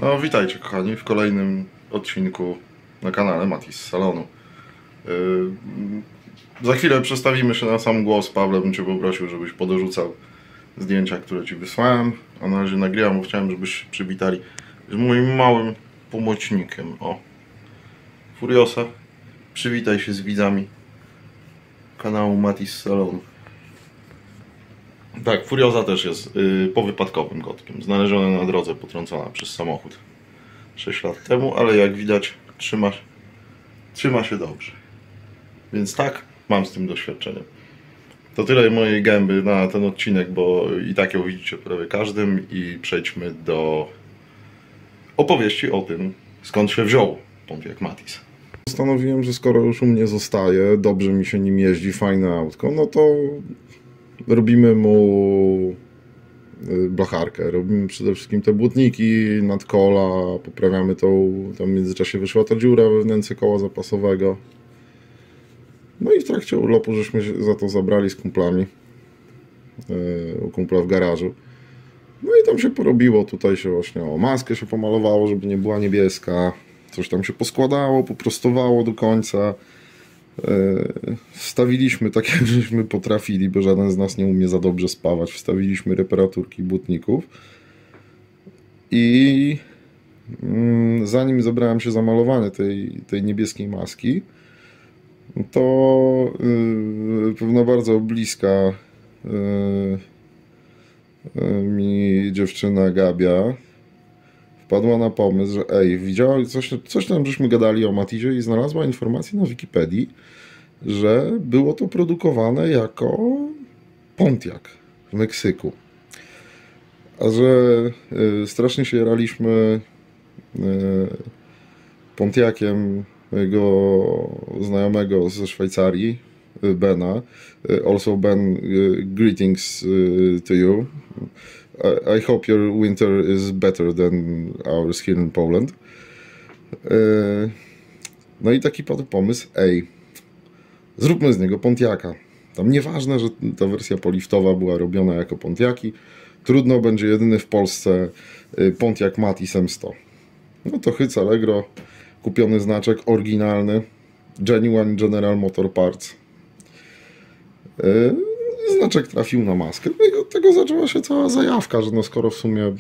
No witajcie kochani w kolejnym odcinku na kanale Matis z salonu. Za chwilę przestawimy się na sam głos. Pawle, bym Cię poprosił, żebyś podorzucał zdjęcia, które Ci wysłałem. A na razie nagrywam, bo chciałem, żebyś się przywitali z moim małym pomocnikiem. O, Furiosa, przywitaj się z widzami kanału Matis z salonu. Tak, Furiosa też jest powypadkowym kotkiem. Znaleziona na drodze, potrącona przez samochód 6 lat temu, ale jak widać trzyma się dobrze. Więc tak, mam z tym doświadczenie. To tyle mojej gęby na ten odcinek, bo i tak ją widzicie prawie każdym, i przejdźmy do opowieści o tym, skąd się wziął Pontiac Matis. Postanowiłem, że skoro już u mnie zostaje, dobrze mi się nim jeździ, fajne autko, no to robimy mu blacharkę. Robimy przede wszystkim te błotniki, nadkola, poprawiamy tą, tam w międzyczasie wyszła ta dziura we wnętrze koła zapasowego. No i w trakcie urlopu żeśmy się za to zabrali z kumplami, u kumpla w garażu. No i tam się porobiło, tutaj się właśnie maskę się pomalowało, żeby nie była niebieska. Coś tam się poskładało, poprostowało do końca. Wstawiliśmy tak, jak żeśmy potrafili, bo żaden z nas nie umie za dobrze spawać. Wstawiliśmy reparaturki błotników. I zanim zabrałem się za malowanie tej niebieskiej maski, to pewna bardzo bliska mi dziewczyna Gabia wpadła na pomysł, że widziała coś tam, żeśmy gadali o Matizie i znalazła informację na Wikipedii, że było to produkowane jako Pontiac w Meksyku. A że strasznie się jaraliśmy Pontiaciem mojego znajomego ze Szwajcarii, Bena. Also Ben, greetings to you. I hope your winter is better than ours here in Poland. No i taki padł pomysł, zróbmy z niego Pontiaca. Tam nieważne, że ta wersja poliftowa była robiona jako Pontiaki. Trudno, będzie jedyny w Polsce Pontiac Matis M100. No to hyc Allegro, kupiony znaczek oryginalny, Genuine General Motor Parts. Znaczek trafił na maskę. No i od tego zaczęła się cała zajawka, że no skoro w sumie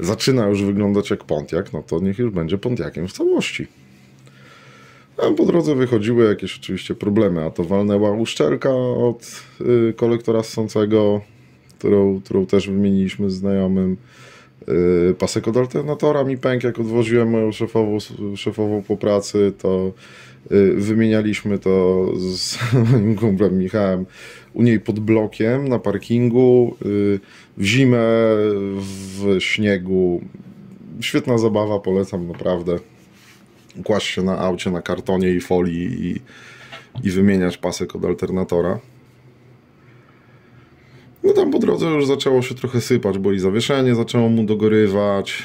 zaczyna już wyglądać jak Pontiac, no to niech już będzie Pontiaciem w całości. A po drodze wychodziły jakieś oczywiście problemy, a to walnęła uszczelka od kolektora ssącego, którą też wymieniliśmy z znajomym. Pasek od alternatora mi pękł, jak odwoziłem moją szefową po pracy, to wymienialiśmy to z moim kumplem Michałem u niej pod blokiem na parkingu, w zimę, w śniegu. Świetna zabawa, polecam naprawdę. Kłaść się na aucie, na kartonie i folii i wymieniać pasek od alternatora. No tam po drodze już zaczęło się trochę sypać, bo i zawieszenie zaczęło mu dogorywać.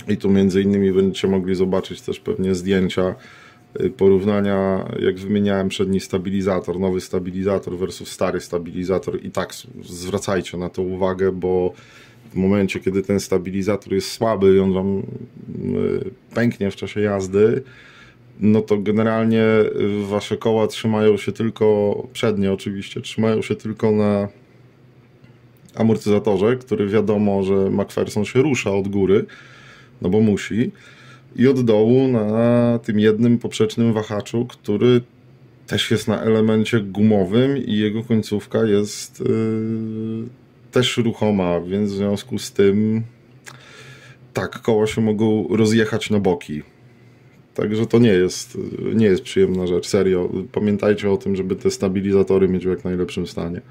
I tu między innymi będziecie mogli zobaczyć też pewnie zdjęcia porównania, jak wymieniałem przedni stabilizator, nowy stabilizator versus stary stabilizator. I tak zwracajcie na to uwagę, bo w momencie, kiedy ten stabilizator jest słaby i on wam pęknie w czasie jazdy, no to generalnie wasze koła trzymają się tylko, przednie oczywiście, trzymają się tylko na amortyzatorze, który wiadomo, że McPherson się rusza od góry, no bo musi, i od dołu na tym jednym poprzecznym wahaczu, który też jest na elemencie gumowym i jego końcówka jest też ruchoma, więc w związku z tym tak, koła się mogą rozjechać na boki. Także to nie jest przyjemna rzecz, serio. Pamiętajcie o tym, żeby te stabilizatory mieć w jak najlepszym stanie.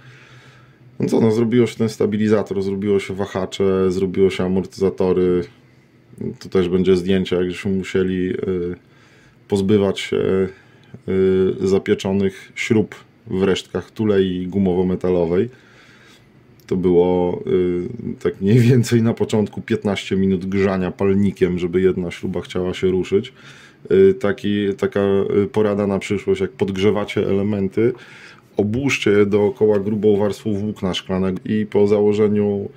No co, no zrobiło się ten stabilizator, zrobiło się wahacze, zrobiło się amortyzatory. Tu też będzie zdjęcie, jak żeśmy musieli pozbywać się zapieczonych śrub w resztkach tulei gumowo-metalowej. To było tak mniej więcej na początku 15 minut grzania palnikiem, żeby jedna śruba chciała się ruszyć. Taka porada na przyszłość, jak podgrzewacie elementy, obłóżcie je dookoła grubą warstwą włókna szklanego i po założeniu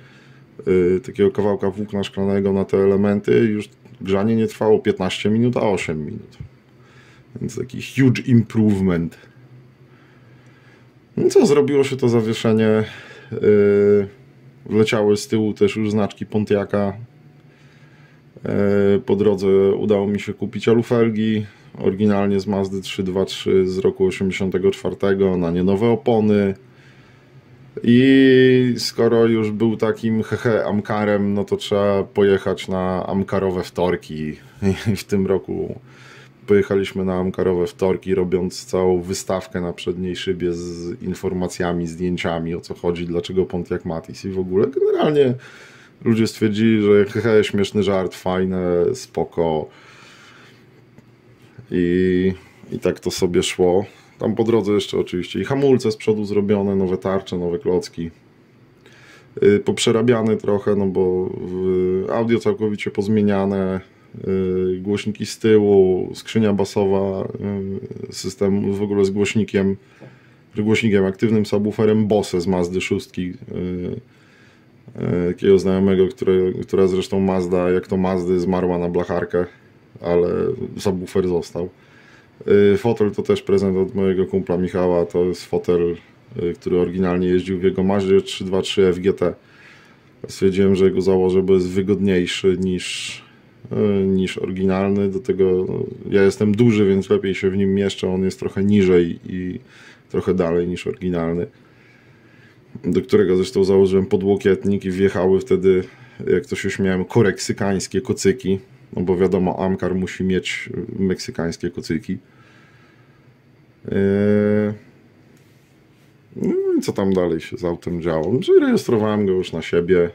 takiego kawałka włókna szklanego na te elementy, już grzanie nie trwało 15 minut, a 8 minut. Więc taki huge improvement. No co, zrobiło się to zawieszenie. Wleciały z tyłu też już znaczki Pontiaca. Po drodze udało mi się kupić alufelgi, oryginalnie z Mazdy 323 z roku 84, na nie nowe opony. I skoro już był takim amkarem, no to trzeba pojechać na amkarowe wtorki. I w tym roku pojechaliśmy na amkarowe wtorki, robiąc całą wystawkę na przedniej szybie z informacjami, zdjęciami, o co chodzi, dlaczego Pontiac Matiz i w ogóle. Generalnie ludzie stwierdzili, że śmieszny żart, fajne, spoko. I tak to sobie szło. Tam po drodze jeszcze oczywiście i hamulce z przodu zrobione, nowe tarcze, nowe klocki. Poprzerabiane trochę, no bo audio całkowicie pozmieniane, głośniki z tyłu, skrzynia basowa, system w ogóle z głośnikiem aktywnym, subwooferem Bose z Mazdy 6, takiego znajomego, która zresztą Mazda, jak to Mazdy, zmarła na blacharkę, ale subwoofer został. Fotel to też prezent od mojego kumpla Michała, to jest fotel, który oryginalnie jeździł w jego Mazdzie 323 FGT. Stwierdziłem, że go założę, bo jest wygodniejszy niż oryginalny. Do tego no, ja jestem duży, więc lepiej się w nim mieszczę. On jest trochę niżej i trochę dalej niż oryginalny. Do którego zresztą założyłem podłokietnik i wjechały wtedy, jak to się śmiałem, koreksykańskie kocyki. No bo wiadomo, Amkar musi mieć meksykańskie kocyki. No i co tam dalej się z autem działo? Rejestrowałem go już na siebie.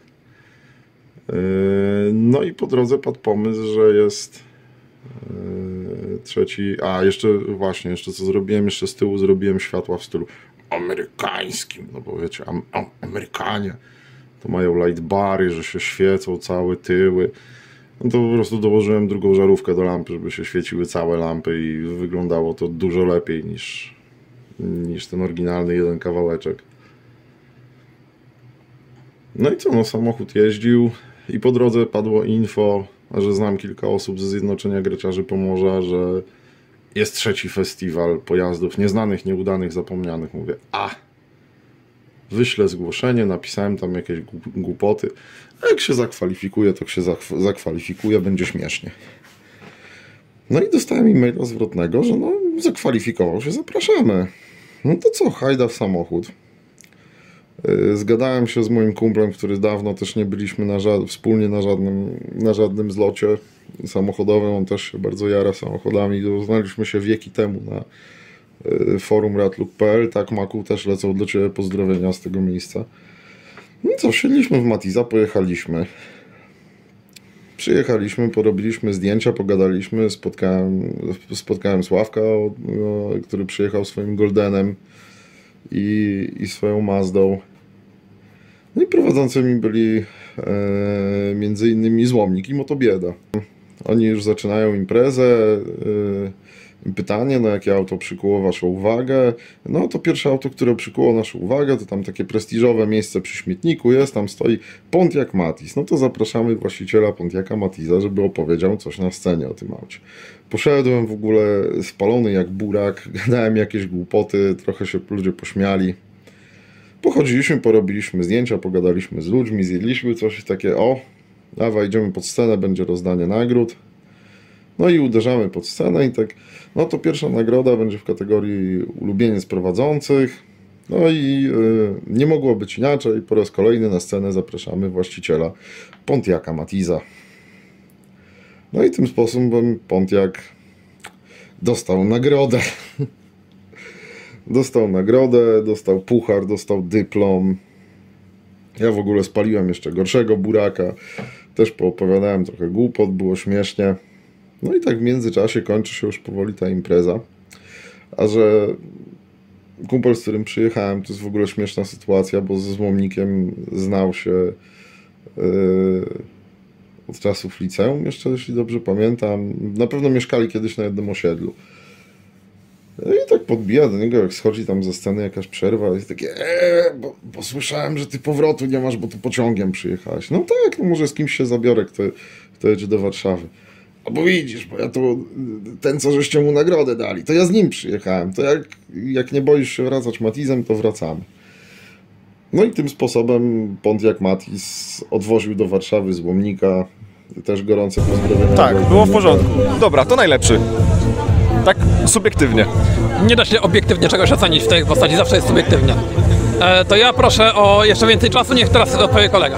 No i po drodze padł pomysł, że jest trzeci... jeszcze co zrobiłem? Jeszcze z tyłu zrobiłem światła w stylu amerykańskim. No bo wiecie, Amerykanie to mają light bary, że się świecą całe tyły. No to po prostu dołożyłem drugą żarówkę do lampy, żeby się świeciły całe lampy i wyglądało to dużo lepiej niż ten oryginalny jeden kawałeczek. No i co, no samochód jeździł i po drodze padło info, że znam kilka osób ze Zjednoczenia Graciarzy Pomorza, że jest trzeci festiwal pojazdów nieznanych, nieudanych, zapomnianych. Mówię, wyślę zgłoszenie, napisałem tam jakieś głupoty. A jak się zakwalifikuje, to się zakwalifikuje, będzie śmiesznie. No i dostałem e-maila zwrotnego, że no zakwalifikował się, zapraszamy. No to co, hajda w samochód. Zgadałem się z moim kumplem, który dawno też nie byliśmy wspólnie na żadnym zlocie samochodowym. On też się bardzo jara samochodami. Znaliśmy się wieki temu na forum ratluk.pl. Tak, Maku, też lecą do Ciebie pozdrowienia z tego miejsca. No co, wsiedliśmy w Matiza, pojechaliśmy. Przyjechaliśmy, porobiliśmy zdjęcia, pogadaliśmy, spotkałem Sławka, który przyjechał swoim Goldenem i swoją Mazdą. No i prowadzącymi byli między innymi Złomnik i Motobieda. Oni już zaczynają imprezę. Pytanie, no jakie auto przykuło Waszą uwagę? No to pierwsze auto, które przykuło naszą uwagę, to tam takie prestiżowe miejsce przy śmietniku jest, tam stoi Pontiac Matiz. No to zapraszamy właściciela Pontiaca Matiza, żeby opowiedział coś na scenie o tym aucie. Poszedłem w ogóle spalony jak burak, gadałem jakieś głupoty, trochę się ludzie pośmiali. Pochodziliśmy, porobiliśmy zdjęcia, pogadaliśmy z ludźmi, zjedliśmy coś takie, dawaj, idziemy pod scenę, będzie rozdanie nagród. No i uderzamy pod scenę i tak, no to pierwsza nagroda będzie w kategorii ulubieniec prowadzących. No i nie mogło być inaczej, po raz kolejny na scenę zapraszamy właściciela Pontiaca Matiza. No i tym sposobem Pontiac dostał nagrodę. Dostał nagrodę, dostał puchar, dostał dyplom. Ja w ogóle spaliłem jeszcze gorszego buraka. Też poopowiadałem trochę głupot, było śmiesznie. No i tak w międzyczasie kończy się już powoli ta impreza. A że kumpel, z którym przyjechałem, to jest w ogóle śmieszna sytuacja, bo ze Złomnikiem znał się od czasów liceum, jeszcze jeśli dobrze pamiętam. Na pewno mieszkali kiedyś na jednym osiedlu. No i tak podbija do niego, jak schodzi tam ze sceny jakaś przerwa, jest takie bo słyszałem, że ty powrotu nie masz, bo tu pociągiem przyjechałeś. No tak, no może z kimś się zabiorę, kto jedzie do Warszawy. A bo widzisz, bo ja to, ten co żeście mu nagrodę dali, to ja z nim przyjechałem. To jak nie boisz się wracać Matizem, to wracamy. No i tym sposobem Pontiac Matiz odwoził do Warszawy z Łomnika. Też gorące pozdrowienia. Tak, było w porządku. Dobra, to najlepszy. Tak subiektywnie. Nie da się obiektywnie czegoś ocenić w tej postaci, zawsze jest subiektywnie. To ja proszę o jeszcze więcej czasu, niech teraz odpowie kolega.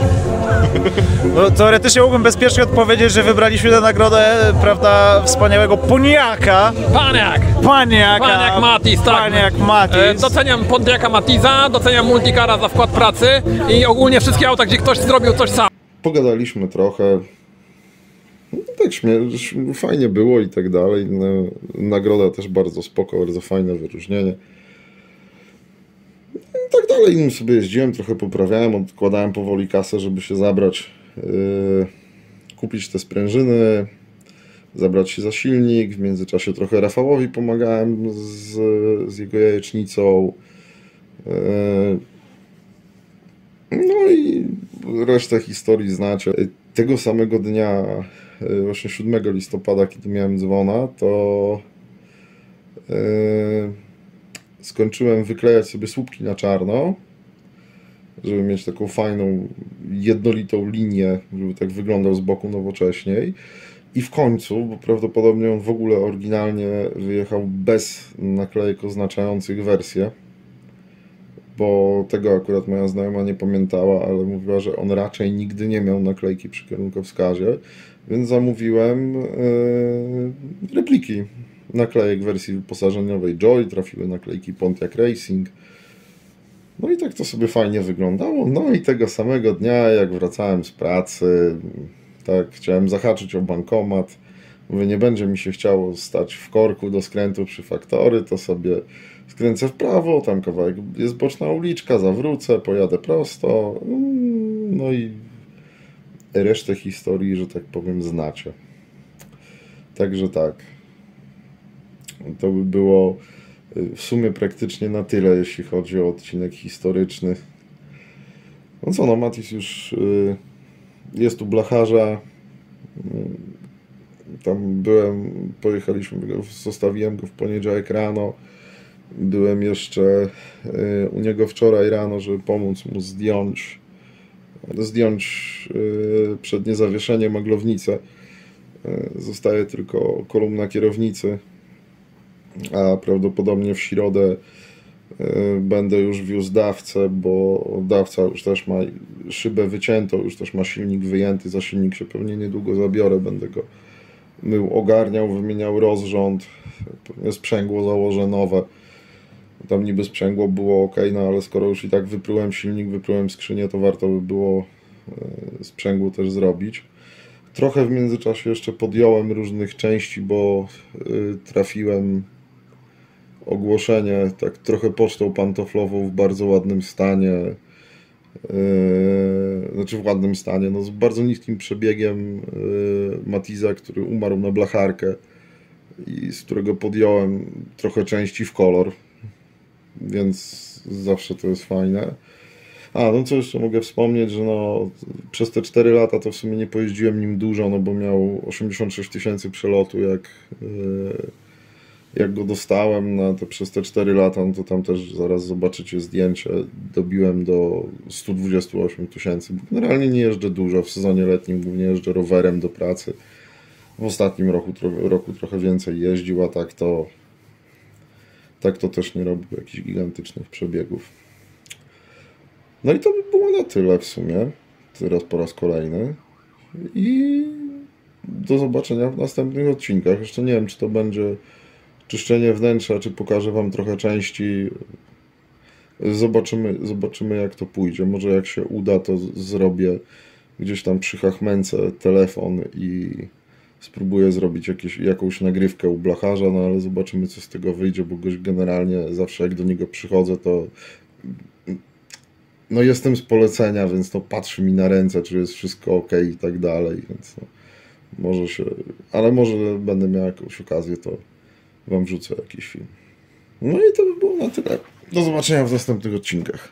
No, teoretycznie mógłbym bezpiecznie odpowiedzieć, że wybraliśmy tę nagrodę, prawda, wspaniałego Poniaka. Paniak Matiz, tak. Paniak Matiz. Doceniam Pontiaca Matiza, doceniam Multicara za wkład pracy i ogólnie wszystkie auta, gdzie ktoś zrobił coś sam. Pogadaliśmy trochę. No, tak fajnie było i tak dalej. No, nagroda też bardzo spoko, bardzo fajne wyróżnienie. I tak dalej. Nim sobie jeździłem, trochę poprawiałem, odkładałem powoli kasę, żeby się zabrać, kupić te sprężyny, zabrać się za silnik. W międzyczasie trochę Rafałowi pomagałem z jego jajecznicą. No i resztę historii znacie. Tego samego dnia, właśnie 7 listopada, kiedy miałem dzwona, to skończyłem wyklejać sobie słupki na czarno, żeby mieć taką fajną, jednolitą linię, żeby tak wyglądał z boku nowocześniej. I w końcu, bo prawdopodobnie on w ogóle oryginalnie wyjechał bez naklejek oznaczających wersję, bo tego akurat moja znajoma nie pamiętała, ale mówiła, że on raczej nigdy nie miał naklejki przy kierunkowskazie, więc zamówiłem repliki naklejek wersji wyposażeniowej Joy, trafiły naklejki Pontiac Racing. No i tak to sobie fajnie wyglądało. No i tego samego dnia, jak wracałem z pracy, tak chciałem zahaczyć o bankomat. Mówię, nie będzie mi się chciało stać w korku do skrętu przy Faktory, to sobie skręcę w prawo, tam kawałek jest boczna uliczka, zawrócę, pojadę prosto. No i resztę historii, że tak powiem, znacie. Także tak. To by było w sumie praktycznie na tyle, jeśli chodzi o odcinek historyczny. No co, no Matiz już jest u blacharza. Tam byłem, pojechaliśmy, zostawiłem go w poniedziałek rano. Byłem jeszcze u niego wczoraj rano, żeby pomóc mu zdjąć przednie zawieszenie, maglownicę. Zostaje tylko kolumna kierownicy, a prawdopodobnie w środę będę już wiózł dawcę, bo dawca już też ma szybę wyciętą, już też ma silnik wyjęty, za silnik się pewnie niedługo zabiorę, będę go mył, ogarniał, wymieniał rozrząd, sprzęgło założę nowe. Tam niby sprzęgło było ok, no ale skoro już i tak wyprułem silnik, wyprułem skrzynię, to warto by było sprzęgło też zrobić. Trochę w międzyczasie jeszcze podjąłem różnych części, bo trafiłem ogłoszenie, tak trochę pocztą pantoflową w bardzo ładnym stanie. Znaczy w ładnym stanie, no z bardzo niskim przebiegiem Matiza, który umarł na blacharkę i z którego podjąłem trochę części w kolor, więc zawsze to jest fajne. A, no co jeszcze mogę wspomnieć, że no przez te 4 lata to w sumie nie pojeździłem nim dużo, no bo miał 86 000 przelotu, jak go dostałem przez te 4 lata, no to tam też zaraz zobaczycie zdjęcie, dobiłem do 128 000, bo generalnie nie jeżdżę dużo, w sezonie letnim głównie jeżdżę rowerem do pracy. W ostatnim roku trochę więcej jeździł, a tak to też nie robił jakichś gigantycznych przebiegów. No i to by było na tyle w sumie, teraz po raz kolejny i do zobaczenia w następnych odcinkach. Jeszcze nie wiem, czy to będzie czyszczenie wnętrza, czy pokażę Wam trochę części. Zobaczymy jak to pójdzie. Może jak się uda, to zrobię gdzieś tam przy Hachmence telefon i spróbuję zrobić jakąś nagrywkę u blacharza, no ale zobaczymy co z tego wyjdzie, bo gość generalnie zawsze jak do niego przychodzę, to no jestem z polecenia, więc no patrzy mi na ręce, czy jest wszystko ok i tak dalej, więc no, może będę miał jakąś okazję, to Wam wrzucę jakiś film. No i to by było na tyle. Do zobaczenia w następnych odcinkach.